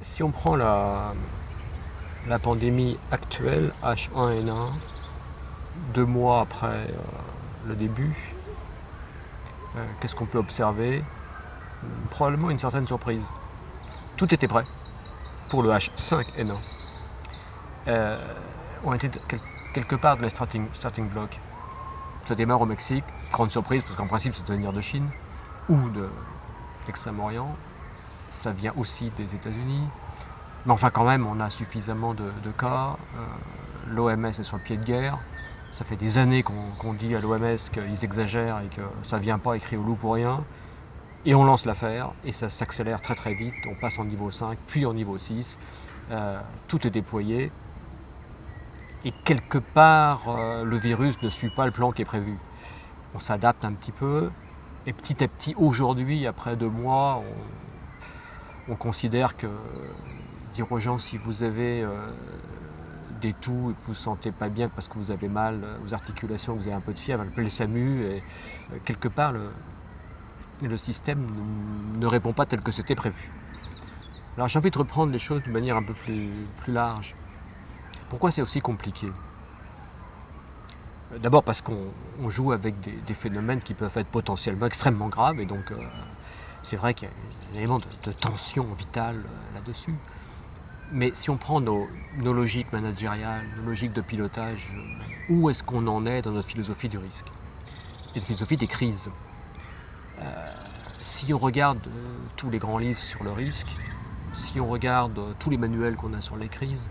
Si on prend la pandémie actuelle, H1N1, 2 mois après le début, qu'est-ce qu'on peut observer? Probablement une certaine surprise. Tout était prêt pour le H5N1. On était quelque part dans les starting blocks. Ça démarre au Mexique, grande surprise, parce qu'en principe ça doit venir de Chine ou de l'Extrême-Orient. Ça vient aussi des États-Unis. Mais enfin, quand même, on a suffisamment de cas. L'OMS est sur le pied de guerre. Ça fait des années qu'on dit à l'OMS qu'ils exagèrent et que ça ne vient pas écrit au loup pour rien. Et on lance l'affaire et ça s'accélère très très vite. On passe en niveau 5, puis en niveau 6. Tout est déployé. Et quelque part, le virus ne suit pas le plan qui est prévu. On s'adapte un petit peu. Et petit à petit, aujourd'hui, après 2 mois, on considère que dire aux gens si vous avez des toux et que vous ne vous sentez pas bien parce que vous avez mal aux articulations, que vous avez un peu de fièvre, appelez le SAMU et quelque part le système ne répond pas tel que c'était prévu. Alors j'ai envie de reprendre les choses de manière un peu plus large. Pourquoi c'est aussi compliqué? D'abord parce qu'on joue avec des phénomènes qui peuvent être potentiellement extrêmement graves et donc c'est vrai qu'il y a un élément de tension vitale là-dessus. Mais si on prend nos logiques managériales, nos logiques de pilotage, où est-ce qu'on en est dans notre philosophie du risque et la philosophie des crises? Si on regarde tous les grands livres sur le risque, si on regarde tous les manuels qu'on a sur les crises,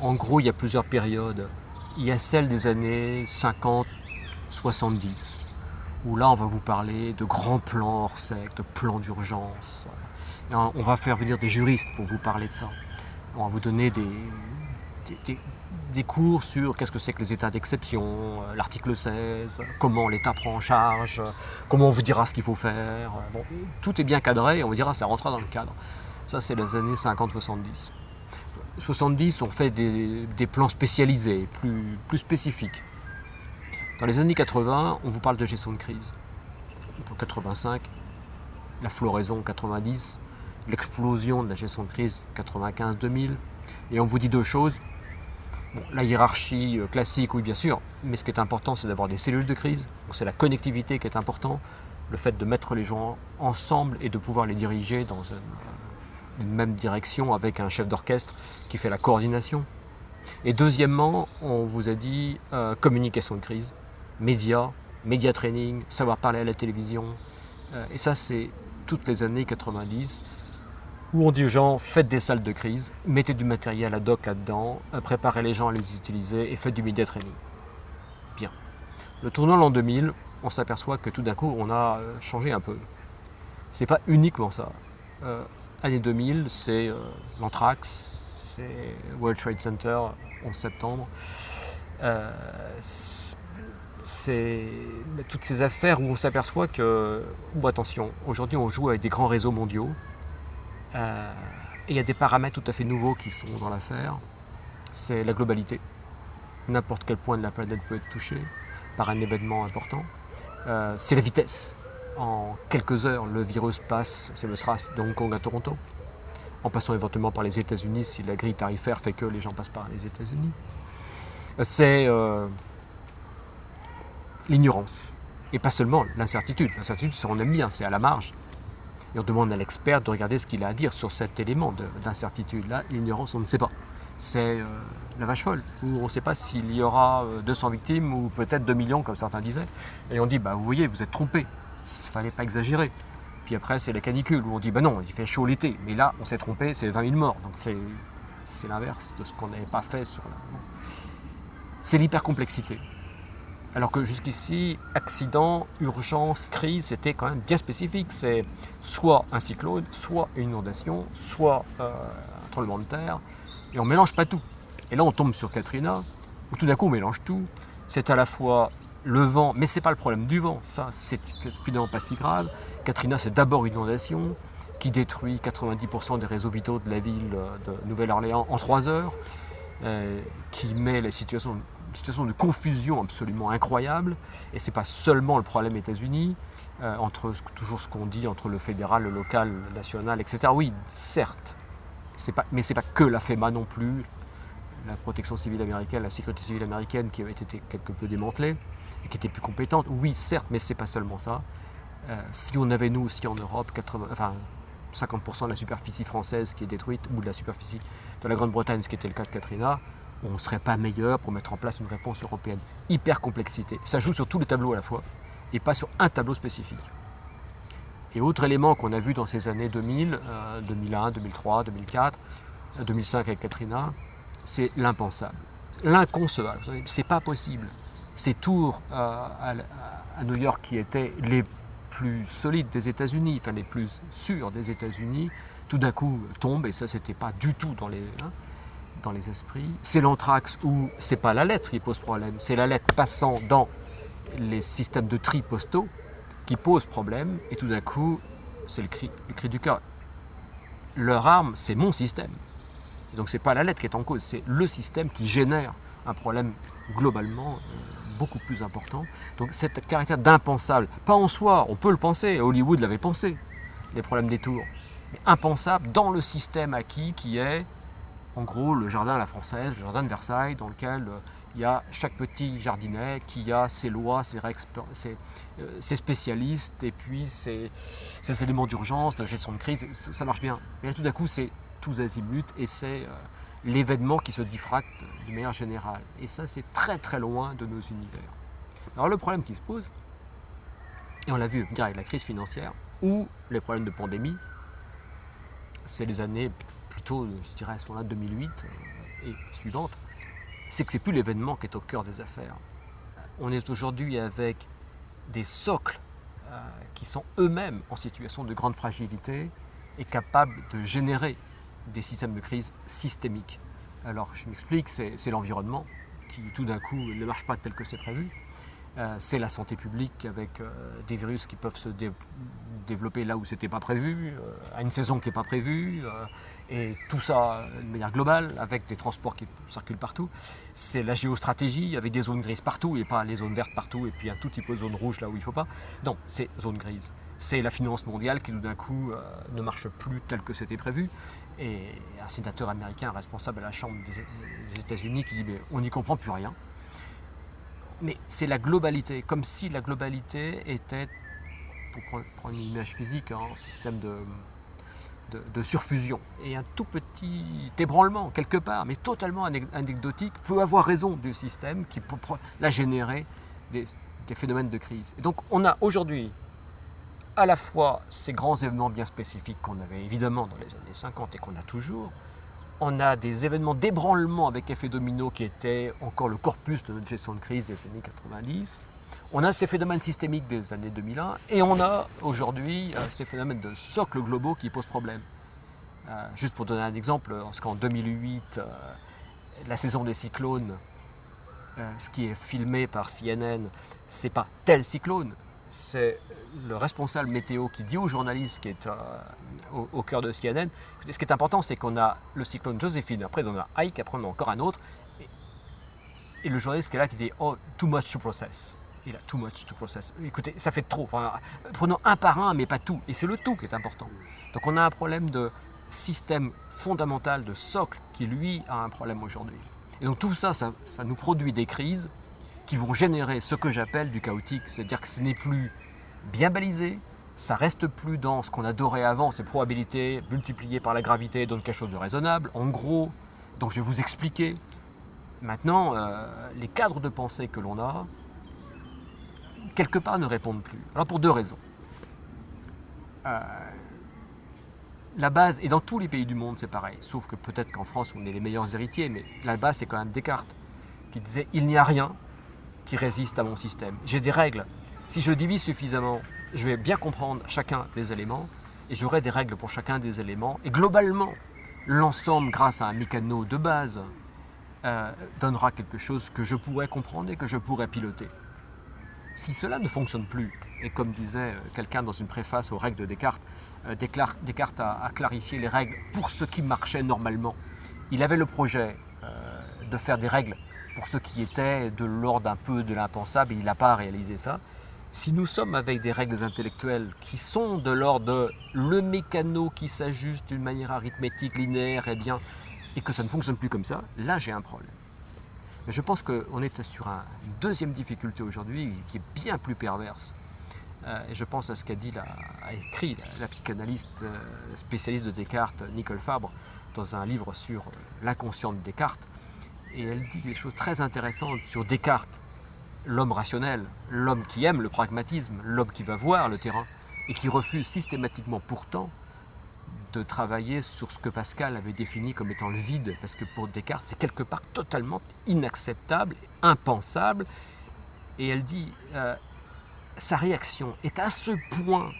en gros, il y a plusieurs périodes. Il y a celle des années 50-70, où là, on va vous parler de grands plans hors sec, de plans d'urgence. Et on va faire venir des juristes pour vous parler de ça. On va vous donner des cours sur qu'est-ce que c'est que les états d'exception, l'article 16, comment l'État prend en charge, comment on vous dira ce qu'il faut faire. Bon, tout est bien cadré et on vous dira ça rentrera dans le cadre. Ça, c'est les années 50-70. 70, on fait des plans spécialisés, plus spécifiques. Dans les années 80, on vous parle de gestion de crise. En 85, la floraison 90, l'explosion de la gestion de crise 95-2000. Et on vous dit deux choses. Bon, la hiérarchie classique, oui bien sûr, mais ce qui est important, c'est d'avoir des cellules de crise. Donc c'est la connectivité qui est important, le fait de mettre les gens ensemble et de pouvoir les diriger dans une même direction avec un chef d'orchestre qui fait la coordination. Et deuxièmement, on vous a dit communication de crise, média training, savoir parler à la télévision. Et ça, c'est toutes les années 90 où on dit aux gens faites des salles de crise, mettez du matériel ad hoc là-dedans, préparez les gens à les utiliser et faites du média training. Bien. Le tournant l'an 2000, on s'aperçoit que tout d'un coup, on a changé un peu. C'est pas uniquement ça. Année 2000, c'est l'anthrax, c'est World Trade Center, 11 septembre. C'est toutes ces affaires où on s'aperçoit que, attention, aujourd'hui on joue avec des grands réseaux mondiaux et il y a des paramètres tout à fait nouveaux qui sont dans l'affaire. C'est la globalité. N'importe quel point de la planète peut être touché par un événement important. C'est la vitesse. En quelques heures, le virus passe, c'est le SRAS de Hong Kong à Toronto, en passant éventuellement par les États-Unis si la grille tarifaire fait que les gens passent par les États-Unis. C'est l'ignorance. Et pas seulement l'incertitude. L'incertitude, ça on aime bien, c'est à la marge. Et on demande à l'expert de regarder ce qu'il a à dire sur cet élément d'incertitude. Là, l'ignorance, on ne sait pas. C'est la vache folle, où on ne sait pas s'il y aura 200 victimes ou peut-être 2 millions, comme certains disaient. Et on dit, vous voyez, vous êtes trompés. Il ne fallait pas exagérer. Puis après, c'est la canicule, où on dit, non, il fait chaud l'été. Mais là, on s'est trompé, c'est 20 000 morts. Donc c'est l'inverse de ce qu'on n'avait pas fait sur la... C'est l'hypercomplexité. Alors que jusqu'ici, accident, urgence, crise, c'était quand même bien spécifique. C'est soit un cyclone, soit une inondation, soit un tremblement de terre. Et on ne mélange pas tout. Et là, on tombe sur Katrina, où tout d'un coup, on mélange tout. C'est à la fois le vent, mais ce n'est pas le problème du vent. Ça, c'est finalement pas si grave. Katrina, c'est d'abord une inondation qui détruit 90% des réseaux vitaux de la ville de Nouvelle-Orléans en 3 heures, qui met la situation de confusion absolument incroyable. Et ce n'est pas seulement le problème États-Unis, entre toujours ce qu'on dit entre le fédéral, le local, le national, etc. Oui, certes, mais ce n'est pas que la FEMA non plus, la protection civile américaine, la sécurité civile américaine qui avait été quelque peu démantelée et qui était plus compétente. Oui, certes, mais ce n'est pas seulement ça. Si on avait, nous aussi en Europe, 50% de la superficie française qui est détruite, ou de la superficie de la Grande-Bretagne, ce qui était le cas de Katrina, on ne serait pas meilleur pour mettre en place une réponse européenne. Hyper complexité. Ça joue sur tous les tableaux à la fois, et pas sur un tableau spécifique. Et autre élément qu'on a vu dans ces années 2000, 2001, 2003, 2004, 2005 avec Katrina, c'est l'impensable, l'inconcevable. C'est pas possible. Ces tours à New York qui étaient les plus solides des États-Unis, enfin les plus sûrs des États-Unis, tout d'un coup tombent, et ça c'était pas du tout dans les esprits. C'est l'anthrax où c'est pas la lettre qui pose problème, c'est la lettre passant dans les systèmes de tri postaux qui pose problème, et tout d'un coup c'est le cri du cœur. Leur arme, c'est mon système. Donc c'est pas la lettre qui est en cause, c'est le système qui génère un problème globalement beaucoup plus important. Donc cet caractère d'impensable, pas en soi, on peut le penser, Hollywood l'avait pensé, les problèmes des tours, mais impensable dans le système acquis qui est en gros le jardin à la française, le jardin de Versailles, dans lequel il y a chaque petit jardinet qui a ses lois, ses règles, ses spécialistes, et puis ses éléments d'urgence, de gestion de crise, ça marche bien. Et là tout d'un coup c'est tous azimuts, et c'est l'événement qui se diffracte de manière générale. Et ça, c'est très très loin de nos univers. Alors le problème qui se pose, et on l'a vu venir avec la crise financière, ou les problèmes de pandémie, c'est les années plutôt, je dirais à ce moment-là, 2008 et suivantes, c'est que c'est plus l'événement qui est au cœur des affaires. On est aujourd'hui avec des socles qui sont eux-mêmes en situation de grande fragilité et capables de générer des systèmes de crise systémiques. Alors je m'explique, c'est l'environnement qui tout d'un coup ne marche pas tel que c'est prévu. C'est la santé publique avec des virus qui peuvent se développer là où c'était pas prévu, à une saison qui n'est pas prévue, et tout ça de manière globale avec des transports qui circulent partout. C'est la géostratégie avec des zones grises partout et pas les zones vertes partout et puis un tout petit peu de zone rouge là où il ne faut pas. Non, c'est zone grise. C'est la finance mondiale qui tout d'un coup ne marche plus tel que c'était prévu. Et un sénateur américain responsable à la Chambre des États-Unis qui dit on n'y comprend plus rien. Mais c'est la globalité, comme si la globalité était, pour prendre une image physique, un système de surfusion. Et un tout petit ébranlement, quelque part, mais totalement anecdotique, peut avoir raison du système qui peut générer des phénomènes de crise. Et donc on a aujourd'hui à la fois ces grands événements bien spécifiques qu'on avait évidemment dans les années 50 et qu'on a toujours. On a des événements d'ébranlement avec effet domino qui étaient encore le corpus de notre gestion de crise des années 90. On a ces phénomènes systémiques des années 2001 et on a aujourd'hui ces phénomènes de socles globaux qui posent problème. Juste pour donner un exemple, en 2008, la saison des cyclones, ce qui est filmé par CNN, c'est pas tel cyclone, c'est le responsable météo qui dit au journaliste qui est au cœur de CNN, ce qui est important, c'est qu'on a le cyclone Joséphine, après on a Ike, après on a encore un autre, et le journaliste qui est là qui dit « Oh, too much to process ». Il a « too much to process ». Écoutez, ça fait trop, enfin, prenons un par un, mais pas tout, et c'est le tout qui est important. Donc on a un problème de système fondamental, de socle, qui lui a un problème aujourd'hui. Et donc tout ça, ça nous produit des crises qui vont générer ce que j'appelle du chaotique, c'est-à-dire que ce n'est plus bien balisé, ça reste plus dans ce qu'on adorait avant, ces probabilités multipliées par la gravité donnent quelque chose de raisonnable. En gros, donc je vais vous expliquer. Maintenant, les cadres de pensée que l'on a, quelque part ne répondent plus. Alors pour deux raisons. La base, et dans tous les pays du monde c'est pareil, sauf que peut-être qu'en France on est les meilleurs héritiers, mais la base c'est quand même Descartes, qui disait « Il n'y a rien qui résiste à mon système. J'ai des règles. Si je divise suffisamment, je vais bien comprendre chacun des éléments et j'aurai des règles pour chacun des éléments. Et globalement, l'ensemble, grâce à un mécano de base, donnera quelque chose que je pourrais comprendre et que je pourrais piloter. Si cela ne fonctionne plus, et comme disait quelqu'un dans une préface aux règles de Descartes, Descartes a clarifié les règles pour ce qui marchait normalement. Il avait le projet de faire des règles pour ce qui était de l'ordre un peu de l'impensable, et il n'a pas réalisé ça. Si nous sommes avec des règles intellectuelles qui sont de l'ordre de le mécano qui s'ajuste d'une manière arithmétique, linéaire, et que ça ne fonctionne plus comme ça, là j'ai un problème. Mais je pense qu'on est sur une deuxième difficulté aujourd'hui qui est bien plus perverse. Et je pense à ce a écrit la psychanalyste spécialiste de Descartes, Nicole Fabre, dans un livre sur l'inconscient de Descartes. Et elle dit des choses très intéressantes sur Descartes, l'homme rationnel, l'homme qui aime le pragmatisme, l'homme qui va voir le terrain et qui refuse systématiquement pourtant de travailler sur ce que Pascal avait défini comme étant le vide, parce que pour Descartes, c'est quelque part totalement inacceptable, impensable. Et elle dit, sa réaction est à ce point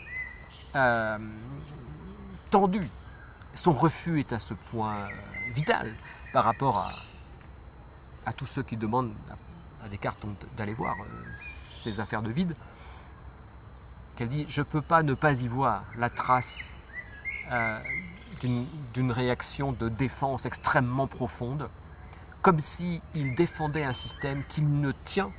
tendue, son refus est à ce point vital par rapport à tous ceux qui demandent à Descartes d'aller voir ces affaires de vide, qu'elle dit, je ne peux pas ne pas y voir la trace d'une réaction de défense extrêmement profonde, comme s'il défendait un système qu'il ne tient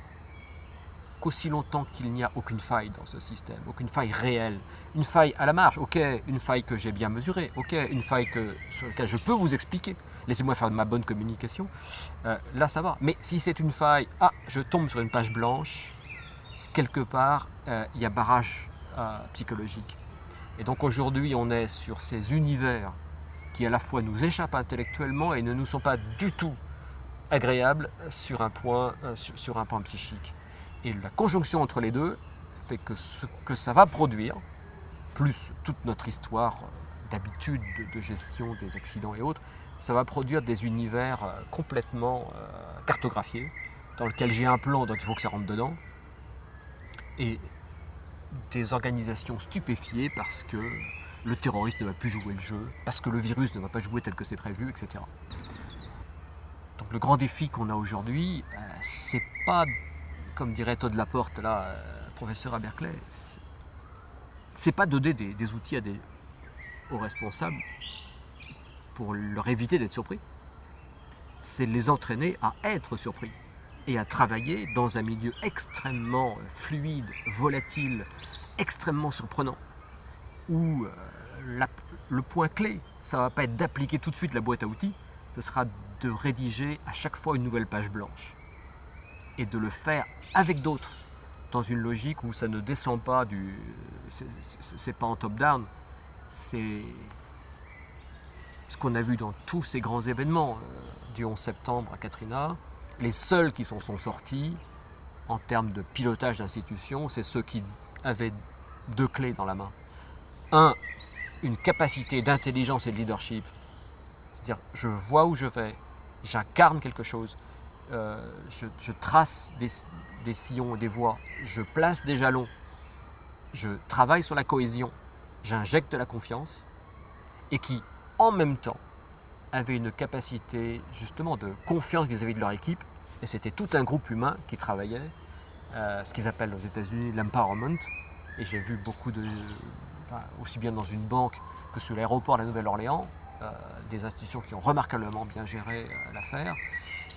qu'aussi longtemps qu'il n'y a aucune faille dans ce système, aucune faille réelle, une faille à la marge, ok, une faille que j'ai bien mesurée, ok, une faille sur laquelle je peux vous expliquer, laissez-moi faire de ma bonne communication, là ça va. Mais si c'est une faille, je tombe sur une page blanche, quelque part, il y a barrage psychologique. Et donc aujourd'hui, on est sur ces univers qui à la fois nous échappent intellectuellement et ne nous sont pas du tout agréables sur un point psychique. Et la conjonction entre les deux fait que ce que ça va produire, plus toute notre histoire d'habitude de gestion des accidents et autres, ça va produire des univers complètement cartographiés, dans lesquels j'ai un plan, donc il faut que ça rentre dedans, et des organisations stupéfiées parce que le terroriste ne va plus jouer le jeu, parce que le virus ne va pas jouer tel que c'est prévu, etc. Donc le grand défi qu'on a aujourd'hui, c'est pas, comme dirait Todd Laporte, là, professeur à Berkeley, c'est pas donner des outils aux responsables pour leur éviter d'être surpris. C'est les entraîner à être surpris et à travailler dans un milieu extrêmement fluide, volatile, extrêmement surprenant, où le point clé, ça ne va pas être d'appliquer tout de suite la boîte à outils, ce sera de rédiger à chaque fois une nouvelle page blanche et de le faire avec d'autres, dans une logique où ça ne descend pas c'est pas en top-down, c'est ce qu'on a vu dans tous ces grands événements du 11 septembre à Katrina. Les seuls qui sont sortis en termes de pilotage d'institutions, c'est ceux qui avaient deux clés dans la main. Un, une capacité d'intelligence et de leadership, c'est-à-dire je vois où je vais, j'incarne quelque chose, je trace des sillons et des voies, je place des jalons, je travaille sur la cohésion, j'injecte de la confiance, et qui, en même temps, avaient une capacité justement de confiance vis-à-vis de leur équipe, et c'était tout un groupe humain qui travaillait, ce qu'ils appellent aux États-Unis l'empowerment, et j'ai vu beaucoup aussi bien dans une banque que sur l'aéroport de la Nouvelle-Orléans, des institutions qui ont remarquablement bien géré l'affaire,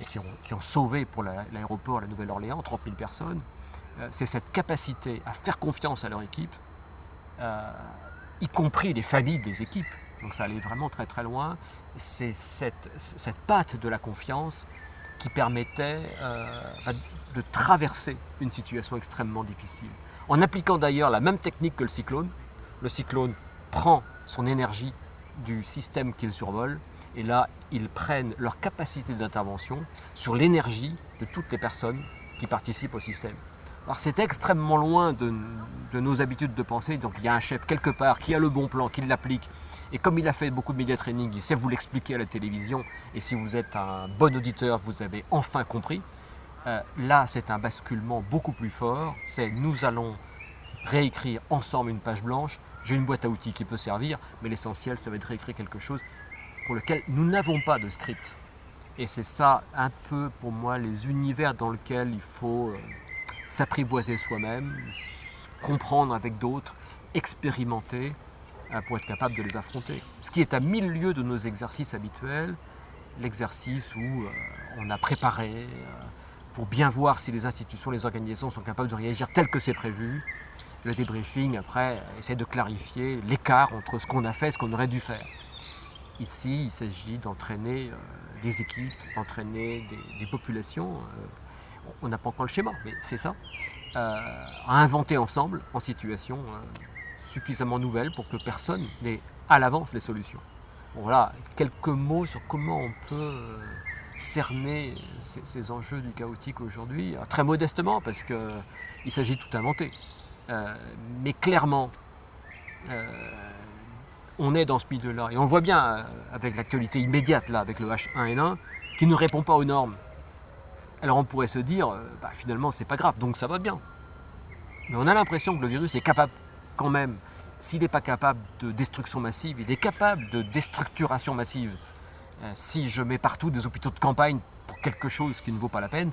et qui ont sauvé pour l'aéroport de la Nouvelle-Orléans 30 000 personnes. C'est cette capacité à faire confiance à leur équipe, y compris les familles des équipes, donc ça allait vraiment très très loin. C'est cette patte de la confiance qui permettait de traverser une situation extrêmement difficile. En appliquant d'ailleurs la même technique que le cyclone prend son énergie du système qu'il survole, et là ils prennent leur capacité d'intervention sur l'énergie de toutes les personnes qui participent au système. Alors c'est extrêmement loin de nos habitudes de penser, donc il y a un chef quelque part qui a le bon plan, qui l'applique, et comme il a fait beaucoup de média training, il sait vous l'expliquer à la télévision, et si vous êtes un bon auditeur, vous avez enfin compris. Là c'est un basculement beaucoup plus fort, c'est nous allons réécrire ensemble une page blanche, j'ai une boîte à outils qui peut servir, mais l'essentiel ça va être réécrire quelque chose pour lequel nous n'avons pas de script. Et c'est ça un peu pour moi les univers dans lesquels il faut s'apprivoiser soi-même, comprendre avec d'autres, expérimenter pour être capable de les affronter. Ce qui est à 1000 lieues de nos exercices habituels, l'exercice où on a préparé pour bien voir si les institutions, les organisations sont capables de réagir tel que c'est prévu. Le débriefing, après, essaie de clarifier l'écart entre ce qu'on a fait et ce qu'on aurait dû faire. Ici, il s'agit d'entraîner des équipes, d'entraîner des populations. On n'a pas encore le schéma, mais c'est ça. À inventer ensemble, en situation suffisamment nouvelle pour que personne n'ait à l'avance les solutions. Bon, voilà, quelques mots sur comment on peut cerner ces enjeux du chaotique aujourd'hui, très modestement, parce qu'il s'agit de tout inventer. Mais clairement, on est dans ce milieu-là. Et on le voit bien avec l'actualité immédiate, là, avec le H1N1, qui ne répond pas aux normes. Alors on pourrait se dire, finalement, c'est pas grave, donc ça va bien. Mais on a l'impression que le virus est capable, quand même, s'il n'est pas capable de destruction massive, il est capable de déstructuration massive. Si je mets partout des hôpitaux de campagne pour quelque chose qui ne vaut pas la peine,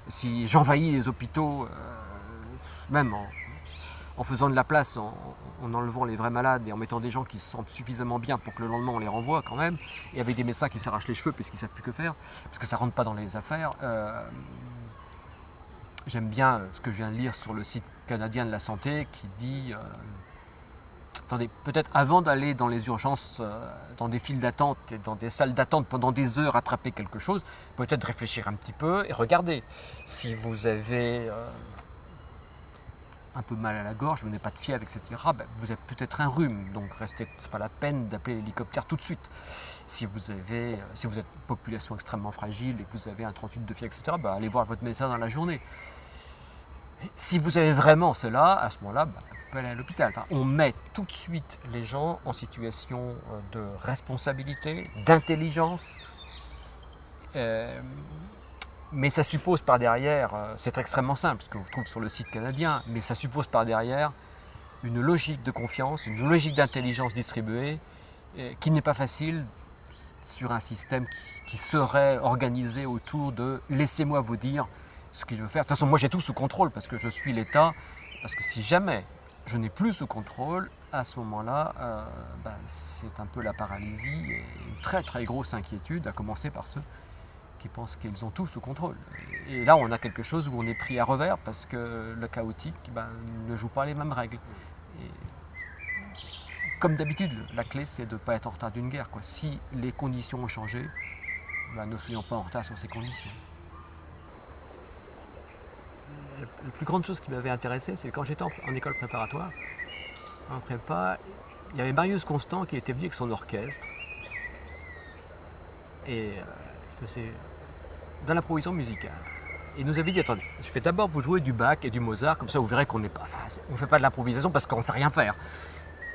si j'envahis les hôpitaux, même en faisant de la place, en enlevant les vrais malades et en mettant des gens qui se sentent suffisamment bien pour que le lendemain on les renvoie quand même, et avec des médecins qui s'arrachent les cheveux puisqu'ils ne savent plus que faire, parce que ça ne rentre pas dans les affaires. J'aime bien ce que je viens de lire sur le site canadien de la santé qui dit attendez, peut-être avant d'aller dans les urgences, dans des files d'attente et dans des salles d'attente pendant des heures attraper quelque chose, peut-être réfléchir un petit peu et regarder. Si vous avez un peu mal à la gorge, vous n'avez pas de fièvre, etc., vous avez peut-être un rhume, donc ce n'est pas la peine d'appeler l'hélicoptère tout de suite. Si vous êtes population extrêmement fragile et que vous avez un 38 de fièvre, etc., allez voir votre médecin dans la journée. Si vous avez vraiment cela, à ce moment-là, vous pouvez aller à l'hôpital. Enfin, on met tout de suite les gens en situation de responsabilité, d'intelligence, mais ça suppose par derrière, c'est extrêmement simple, ce que vous trouvez sur le site canadien, mais ça suppose par derrière une logique de confiance, une logique d'intelligence distribuée, qui n'est pas facile sur un système qui serait organisé autour de « laissez-moi vous dire » ce qu'il veut faire. De toute façon, moi j'ai tout sous contrôle parce que je suis l'État, parce que si jamais je n'ai plus sous contrôle, à ce moment-là, c'est un peu la paralysie et une très très grosse inquiétude, à commencer par ceux qui pensent qu'ils ont tout sous contrôle. Et là, on a quelque chose où on est pris à revers parce que le chaotique ne joue pas les mêmes règles. Et comme d'habitude, la clé c'est de ne pas être en retard d'une guerre. Si les conditions ont changé, ne soyons pas en retard sur ces conditions. La plus grande chose qui m'avait intéressé, c'est quand j'étais en école préparatoire, en prépa, il y avait Marius Constant qui était venu avec son orchestre et il faisait dans la provision musicale. Et il nous avait dit, attendez, je vais d'abord vous jouer du Bach et du Mozart, comme ça vous verrez qu'on n'est pas, on ne fait pas de l'improvisation parce qu'on ne sait rien faire.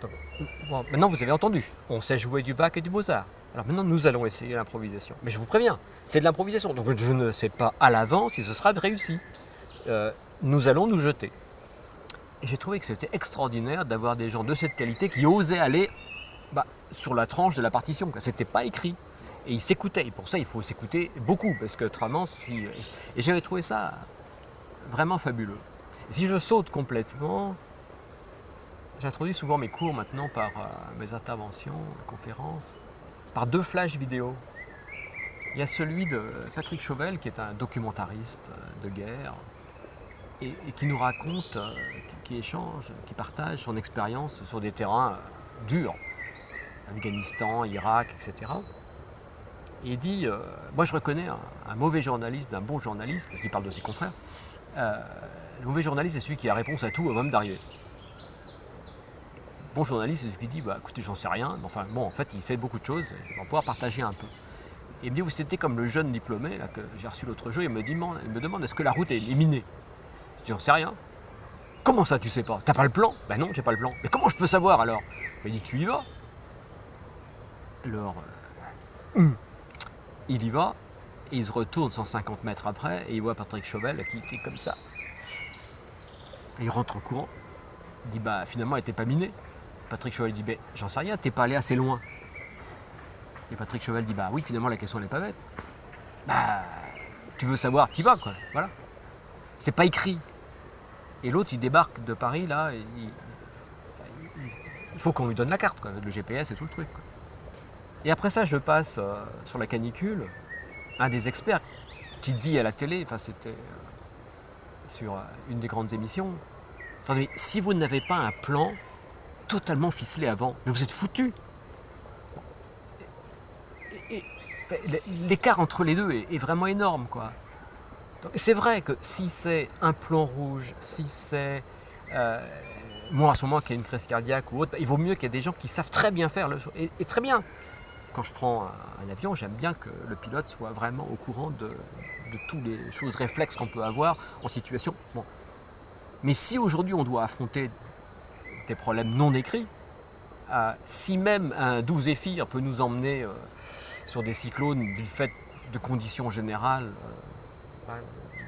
Donc, bon, maintenant vous avez entendu, on sait jouer du Bach et du Mozart. Alors maintenant nous allons essayer l'improvisation. Mais je vous préviens, c'est de l'improvisation, donc je ne sais pas à l'avance si ce sera réussi. Nous allons nous jeter. Et j'ai trouvé que c'était extraordinaire d'avoir des gens de cette qualité qui osaient aller sur la tranche de la partition. C'était pas écrit. Et ils s'écoutaient. Et pour ça, il faut s'écouter beaucoup. Parce que autrement, et j'avais trouvé ça vraiment fabuleux. Et si je saute complètement, j'introduis souvent mes cours maintenant par mes interventions, mes conférences, par 2 flashs vidéo. Il y a celui de Patrick Chauvel, qui est un documentariste de guerre, et qui nous raconte, qui échange, qui partage son expérience sur des terrains durs, Afghanistan, Irak, etc. Et il dit, moi je reconnais un mauvais journaliste d'un bon journaliste, parce qu'il parle de ses confrères. Le mauvais journaliste, c'est celui qui a réponse à tout avant même d'arriver. Le bon journaliste, c'est celui qui dit, écoutez, j'en sais rien, mais enfin bon, en fait, il sait beaucoup de choses, il va pouvoir partager un peu. Et il me dit, c'était comme le jeune diplômé là, que j'ai reçu l'autre jour, il me demande est-ce que la route est minée? Je dis, j'en sais rien. Comment ça, tu sais pas? T'as pas le plan? Ben non, j'ai pas le plan. Mais comment je peux savoir alors? Il dit, tu y vas. Alors, il y va, et il se retourne 150 mètres après, et il voit Patrick Chauvel qui était comme ça. Et il rentre en courant. Il dit, finalement, elle n'était pas minée. Patrick Chauvel dit, j'en sais rien, t'es pas allé assez loin. Et Patrick Chauvel dit, oui, finalement, la question n'est pas bête. Tu veux savoir, t'y vas, quoi. Voilà. C'est pas écrit. Et l'autre, il débarque de Paris, là, et il faut qu'on lui donne la carte, quoi, le GPS et tout le truc, quoi. Et après ça, je passe sur la canicule, un des experts qui dit à la télé, enfin c'était sur une des grandes émissions, attendez, si vous n'avez pas un plan totalement ficelé avant, mais vous êtes foutu. L'écart entre les deux est vraiment énorme, quoi. C'est vrai que si c'est un plan rouge, si c'est moi à ce moment qui a une crise cardiaque ou autre, il vaut mieux qu'il y ait des gens qui savent très bien faire le chose. Et très bien. Quand je prends un avion, j'aime bien que le pilote soit vraiment au courant de toutes les choses réflexes qu'on peut avoir en situation. Bon. Mais si aujourd'hui on doit affronter des problèmes non écrits, si même un doux zéphyr peut nous emmener sur des cyclones du fait de conditions générales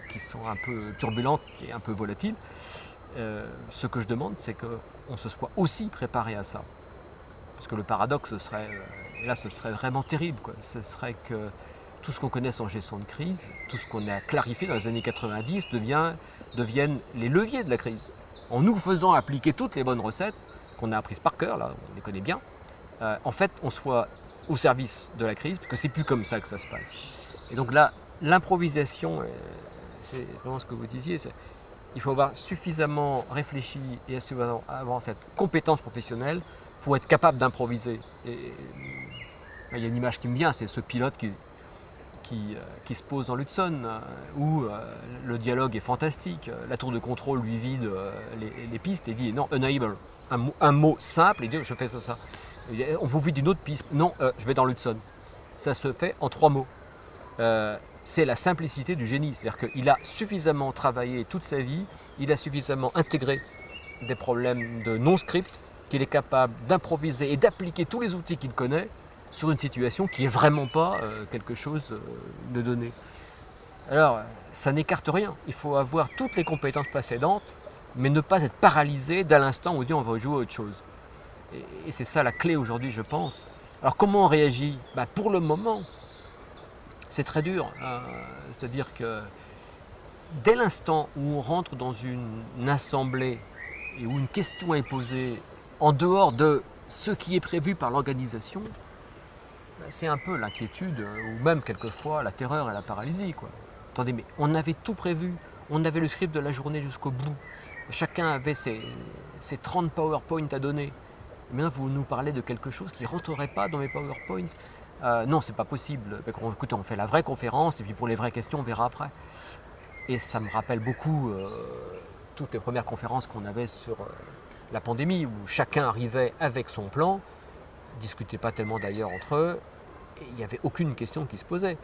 qui sont un peu turbulentes et un peu volatiles, ce que je demande, c'est qu'on se soit aussi préparé à ça. Parce que le paradoxe, ce serait, et là ce serait vraiment terrible, quoi. Ce serait que tout ce qu'on connaisse en gestion de crise, tout ce qu'on a clarifié dans les années 90 deviennent les leviers de la crise. En nous faisant appliquer toutes les bonnes recettes qu'on a apprises par cœur, là on les connaît bien, en fait on soit au service de la crise, parce que c'est plus comme ça que ça se passe. Et donc là, l'improvisation, c'est vraiment ce que vous disiez, il faut avoir suffisamment réfléchi et avoir cette compétence professionnelle pour être capable d'improviser. Et il y a une image qui me vient, c'est ce pilote qui se pose dans l'Hudson, où le dialogue est fantastique. La tour de contrôle lui vide les pistes et dit non, unable. Un mot simple, et dit je fais ça. On vous vide une autre piste, non, je vais dans l'Hudson. Ça se fait en 3 mots. C'est la simplicité du génie, c'est-à-dire qu'il a suffisamment travaillé toute sa vie, il a suffisamment intégré des problèmes de non-script, qu'il est capable d'improviser et d'appliquer tous les outils qu'il connaît sur une situation qui n'est vraiment pas quelque chose de donné. Alors, ça n'écarte rien, il faut avoir toutes les compétences précédentes, mais ne pas être paralysé dès l'instant où on dit on va jouer à autre chose. Et c'est ça la clé aujourd'hui, je pense. Alors comment on réagit ? Pour le moment, c'est très dur. C'est-à-dire que dès l'instant où on rentre dans une assemblée et où une question est posée en dehors de ce qui est prévu par l'organisation, c'est un peu l'inquiétude ou même quelquefois la terreur et la paralysie, quoi. Attendez, mais on avait tout prévu, on avait le script de la journée jusqu'au bout, chacun avait ses 30 PowerPoint à donner. Maintenant, vous nous parlez de quelque chose qui ne rentrerait pas dans mes PowerPoint. Non, c'est pas possible. Écoutez, on fait la vraie conférence et puis pour les vraies questions, on verra après. Et ça me rappelle beaucoup toutes les premières conférences qu'on avait sur la pandémie, où chacun arrivait avec son plan, ne discutait pas tellement d'ailleurs entre eux, et il n'y avait aucune question qui se posait.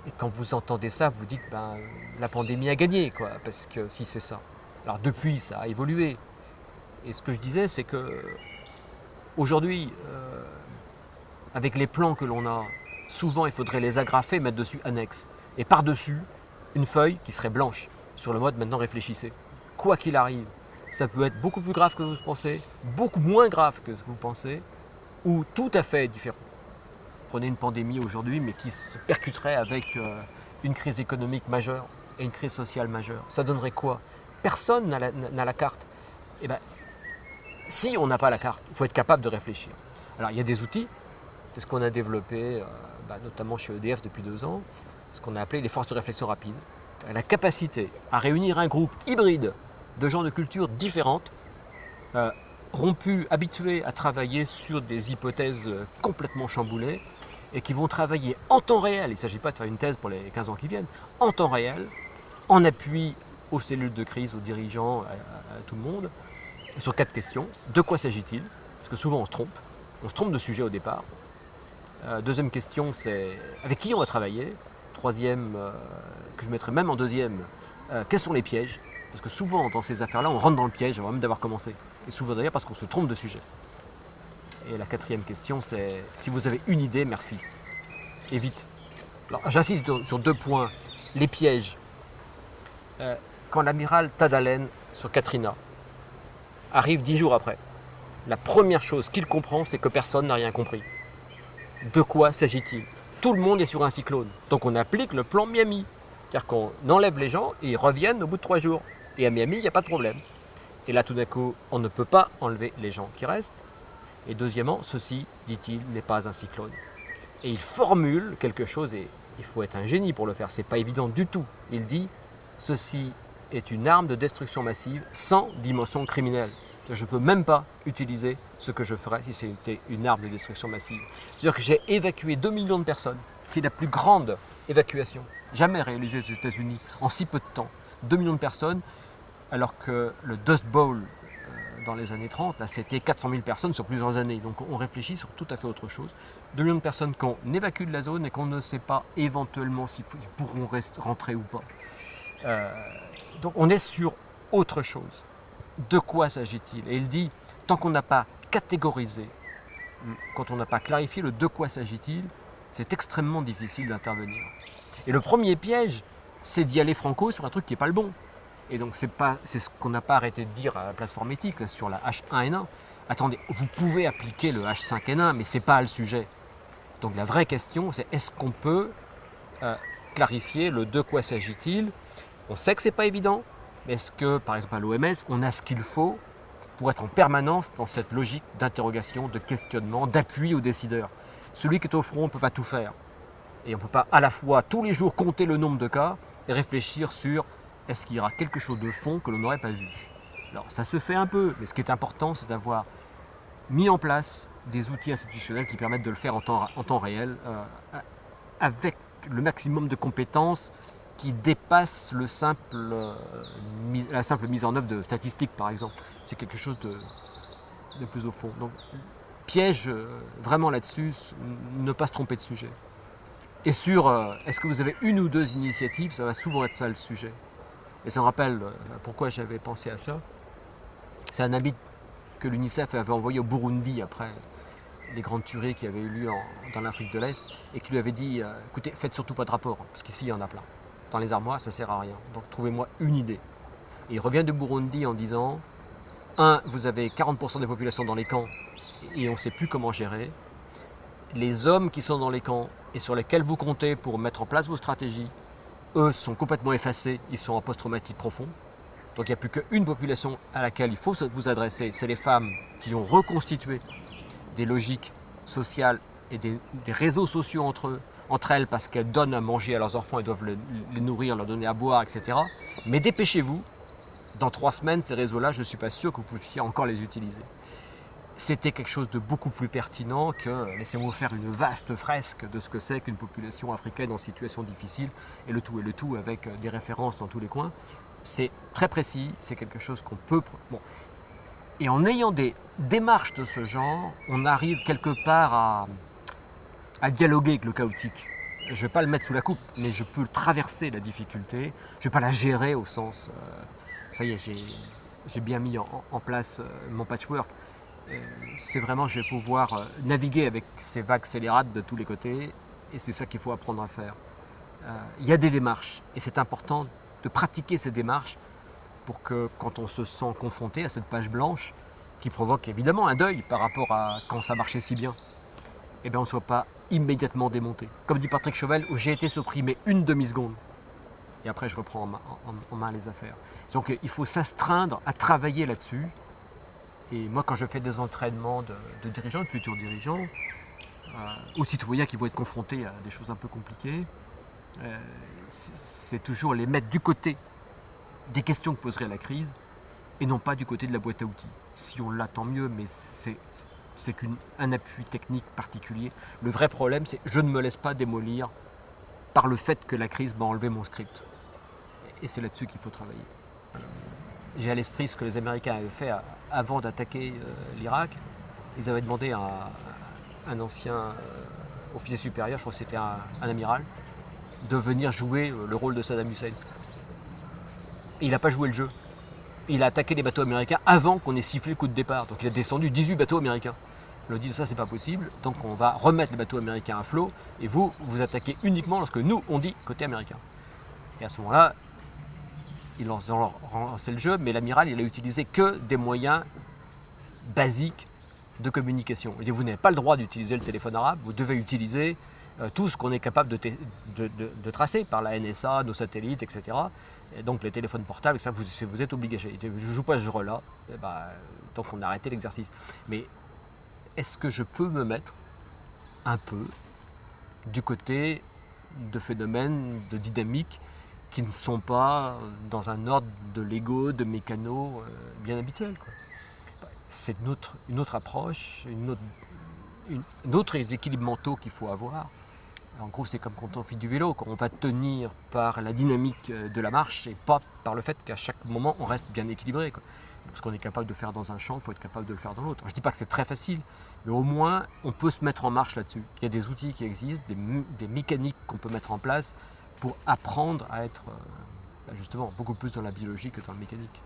Et quand vous entendez ça, vous dites la pandémie a gagné, quoi, parce que si c'est ça. Alors depuis, ça a évolué. Et ce que je disais, c'est que aujourd'hui, avec les plans que l'on a, souvent il faudrait les agrafer, mettre dessus annexe. Et par-dessus, une feuille qui serait blanche, sur le mode maintenant réfléchissez. Quoi qu'il arrive, ça peut être beaucoup plus grave que vous pensez, beaucoup moins grave que ce que vous pensez, ou tout à fait différent. Prenez une pandémie aujourd'hui, mais qui se percuterait avec une crise économique majeure et une crise sociale majeure. Ça donnerait quoi ? Personne n'a la carte. Et si on n'a pas la carte, il faut être capable de réfléchir. Alors il y a des outils, c'est ce qu'on a développé, notamment chez EDF depuis 2 ans, ce qu'on a appelé les forces de réflexion rapide. La capacité à réunir un groupe hybride de gens de cultures différentes, rompus, habitués à travailler sur des hypothèses complètement chamboulées, et qui vont travailler en temps réel, il ne s'agit pas de faire une thèse pour les 15 ans qui viennent, en temps réel, en appui aux cellules de crise, aux dirigeants, à tout le monde, sur 4 questions. De quoi s'agit-il ? Parce que souvent on se trompe de sujet au départ. Deuxième question, c'est avec qui on va travailler ? Troisième, que je mettrais même en deuxième, quels sont les pièges ? Parce que souvent dans ces affaires-là, on rentre dans le piège avant même d'avoir commencé. Et souvent d'ailleurs parce qu'on se trompe de sujet. Et la 4e question, c'est si vous avez une idée, merci. Et vite. Alors j'insiste sur 2 points. Les pièges. Quand l'amiral Tadalen sur Katrina arrive 10 jours après, la première chose qu'il comprend, c'est que personne n'a rien compris. De quoi s'agit-il ? Tout le monde est sur un cyclone. Donc on applique le plan Miami. C'est-à-dire qu'on enlève les gens et ils reviennent au bout de 3 jours. Et à Miami, il n'y a pas de problème. Et là, tout d'un coup, on ne peut pas enlever les gens qui restent. Et deuxièmement, ceci, dit-il, n'est pas un cyclone. Et il formule quelque chose, et il faut être un génie pour le faire, c'est pas évident du tout. Il dit, ceci est une arme de destruction massive sans dimension criminelle. Je ne peux même pas utiliser ce que je ferais si c'était une arme de destruction massive. C'est-à-dire que j'ai évacué 2 millions de personnes, qui est la plus grande évacuation jamais réalisée aux États-Unis en si peu de temps. 2 millions de personnes, alors que le Dust Bowl dans les années 30, là, c'était 400 000 personnes sur plusieurs années. Donc on réfléchit sur tout à fait autre chose. 2 millions de personnes qu'on évacue de la zone et qu'on ne sait pas éventuellement s'ils pourront rentrer ou pas. Donc on est sur autre chose. De quoi s'agit-il? Et il dit, tant qu'on n'a pas catégorisé, quand on n'a pas clarifié le de quoi s'agit-il, c'est extrêmement difficile d'intervenir. Et le premier piège, c'est d'y aller franco sur un truc qui n'est pas le bon. Et donc c'est ce qu'on n'a pas arrêté de dire à la plateforme éthique, là, sur la H1N1. Attendez, vous pouvez appliquer le H5N1, mais ce n'est pas le sujet. Donc la vraie question, c'est est-ce qu'on peut clarifier le de quoi s'agit-il? On sait que ce n'est pas évident, mais est-ce que, par exemple à l'OMS, on a ce qu'il faut pour être en permanence dans cette logique d'interrogation, de questionnement, d'appui aux décideurs? Celui qui est au front ne peut pas tout faire. Et on ne peut pas à la fois tous les jours compter le nombre de cas et réfléchir sur est-ce qu'il y aura quelque chose de fond que l'on n'aurait pas vu. Alors ça se fait un peu, mais ce qui est important, c'est d'avoir mis en place des outils institutionnels qui permettent de le faire en temps réel, avec le maximum de compétences qui dépassent la simple mise en œuvre de statistiques, par exemple. C'est quelque chose de plus au fond. Donc, piège vraiment là-dessus, ne pas se tromper de sujet. Et sur est-ce que vous avez une ou deux initiatives, ça va souvent être ça le sujet. Et ça me rappelle pourquoi j'avais pensé à ça. C'est un habit que l'UNICEF avait envoyé au Burundi après les grandes tueries qui avaient eu lieu dans l'Afrique de l'Est et qui lui avait dit écoutez, faites surtout pas de rapport, parce qu'ici il y en a plein. Dans les armoires, ça ne sert à rien. Donc trouvez-moi une idée. Et il revient du Burundi en disant vous avez 40% des populations dans les camps et on ne sait plus comment gérer. Les hommes qui sont dans les camps et sur lesquels vous comptez pour mettre en place vos stratégies, eux sont complètement effacés, ils sont en post-traumatique profond. Donc il n'y a plus qu'une population à laquelle il faut vous adresser, c'est les femmes qui ont reconstitué des logiques sociales et des réseaux sociaux entre elles parce qu'elles donnent à manger à leurs enfants et doivent les nourrir, leur donner à boire, etc. Mais dépêchez-vous, dans 3 semaines, ces réseaux-là, je ne suis pas sûr que vous puissiez encore les utiliser. C'était quelque chose de beaucoup plus pertinent que laissez-moi faire une vaste fresque de ce que c'est qu'une population africaine en situation difficile et le tout avec des références dans tous les coins. C'est très précis, c'est quelque chose qu'on peut... Bon. Et en ayant des démarches de ce genre, on arrive quelque part à dialoguer avec le chaotique. Je ne vais pas le mettre sous la coupe, mais je peux traverser la difficulté, je ne vais pas la gérer au sens... ça y est, j'ai bien mis en place mon patchwork. C'est vraiment, je vais pouvoir naviguer avec ces vagues scélérates de tous les côtés, et c'est ça qu'il faut apprendre à faire. Il y a des démarches, et c'est important de pratiquer ces démarches pour que quand on se sent confronté à cette page blanche, qui provoque évidemment un deuil par rapport à quand ça marchait si bien, eh bien on ne soit pas immédiatement démonté. Comme dit Patrick Chauvel, où j'ai été supprimé une demi-seconde, et après je reprends en main les affaires. Donc il faut s'astreindre à travailler là-dessus. Et moi, quand je fais des entraînements de dirigeants, de futurs dirigeants, aux citoyens qui vont être confrontés à des choses un peu compliquées, c'est toujours les mettre du côté des questions que poserait la crise et non pas du côté de la boîte à outils. Si on l'a, tant mieux, mais c'est qu'un appui technique particulier. Le vrai problème, c'est que je ne me laisse pas démolir par le fait que la crise m'a enlevé mon script. Et c'est là-dessus qu'il faut travailler. J'ai à l'esprit ce que les Américains avaient fait avant d'attaquer l'Irak. Ils avaient demandé à un ancien officier supérieur, je crois que c'était un amiral, de venir jouer le rôle de Saddam Hussein. Et il n'a pas joué le jeu. Il a attaqué les bateaux américains avant qu'on ait sifflé le coup de départ. Donc il a descendu 18 bateaux américains. Il a dit ça c'est pas possible, donc on va remettre les bateaux américains à flot et vous attaquez uniquement lorsque nous on dit côté américain. Et à ce moment-là, ils ont lancé le jeu, mais l'amiral il a utilisé que des moyens basiques de communication. Il dit vous n'avez pas le droit d'utiliser le téléphone arabe, vous devez utiliser tout ce qu'on est capable de tracer par la NSA, nos satellites, etc. Et donc les téléphones portables, ça, vous êtes obligé. Je ne joue pas ce jeu-là, tant qu'on a arrêté l'exercice. Mais est-ce que je peux me mettre un peu du côté de phénomènes, de dynamiques qui ne sont pas dans un ordre de Lego, de mécano bien habituel, quoi. C'est une autre approche, d'autres équilibres mentaux qu'il faut avoir. En gros, c'est comme quand on fait du vélo, quand on va tenir par la dynamique de la marche et pas par le fait qu'à chaque moment on reste bien équilibré, quoi. Ce qu'on est capable de faire dans un champ, il faut être capable de le faire dans l'autre. Je ne dis pas que c'est très facile, mais au moins on peut se mettre en marche là-dessus. Il y a des outils qui existent, des mécaniques qu'on peut mettre en place pour apprendre à être justement beaucoup plus dans la biologie que dans la mécanique.